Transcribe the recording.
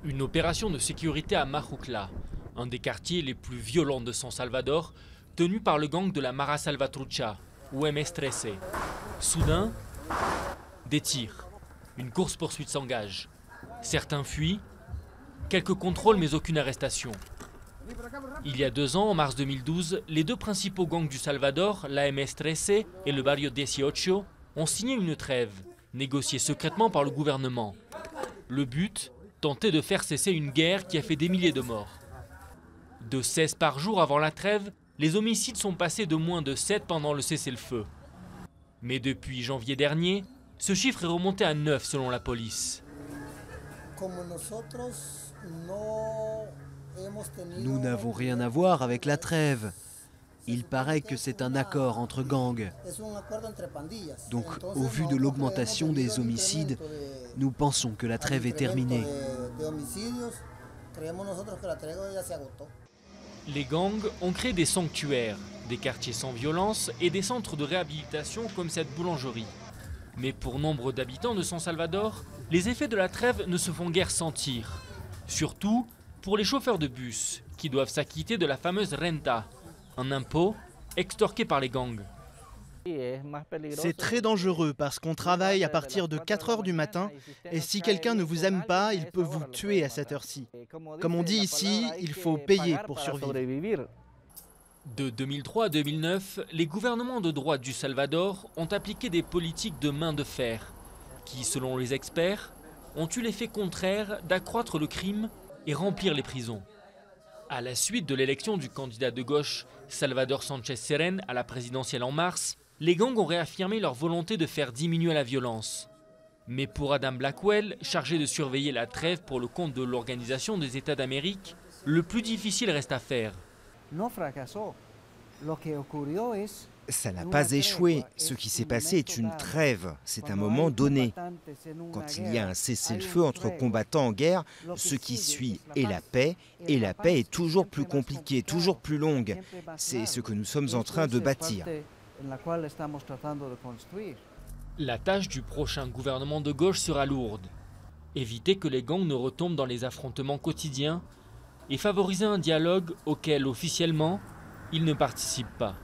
Une opération de sécurité à Majucla, un des quartiers les plus violents de San Salvador, tenu par le gang de la Mara Salvatrucha, ou MS-13. Soudain, des tirs. Une course-poursuite s'engage. Certains fuient, quelques contrôles mais aucune arrestation. Il y a 2 ans, en mars 2012, les 2 principaux gangs du Salvador, la MS-13 et le Barrio 18, ont signé une trêve, négociée secrètement par le gouvernement. Le but, tenter de faire cesser une guerre qui a fait des milliers de morts. De 16 par jour avant la trêve, les homicides sont passés de moins de 7 pendant le cessez-le-feu. Mais depuis janvier dernier, ce chiffre est remonté à 9 selon la police. Nous n'avons rien à voir avec la trêve. Il paraît que c'est un accord entre gangs. Donc, au vu de l'augmentation des homicides, nous pensons que la trêve est terminée. Les gangs ont créé des sanctuaires, des quartiers sans violence et des centres de réhabilitation comme cette boulangerie. Mais pour nombre d'habitants de San Salvador, les effets de la trêve ne se font guère sentir. Surtout pour les chauffeurs de bus, qui doivent s'acquitter de la fameuse renta, un impôt extorqué par les gangs. C'est très dangereux parce qu'on travaille à partir de 4 heures du matin et si quelqu'un ne vous aime pas, il peut vous tuer à cette heure-ci. Comme on dit ici, il faut payer pour survivre. De 2003 à 2009, les gouvernements de droite du Salvador ont appliqué des politiques de main de fer qui, selon les experts, ont eu l'effet contraire d'accroître le crime et remplir les prisons. À la suite de l'élection du candidat de gauche Salvador Sánchez Serén à la présidentielle en mars, les gangs ont réaffirmé leur volonté de faire diminuer la violence. Mais pour Adam Blackwell, chargé de surveiller la trêve pour le compte de l'Organisation des États d'Amérique, le plus difficile reste à faire. Ça n'a pas échoué. Ce qui s'est passé est une trêve. C'est un moment donné. Quand il y a un cessez-le-feu entre combattants en guerre, ce qui suit est la paix. Et la paix est toujours plus compliquée, toujours plus longue. C'est ce que nous sommes en train de bâtir. La tâche du prochain gouvernement de gauche sera lourde. Éviter que les gangs ne retombent dans les affrontements quotidiens et favoriser un dialogue auquel, officiellement, ils ne participent pas.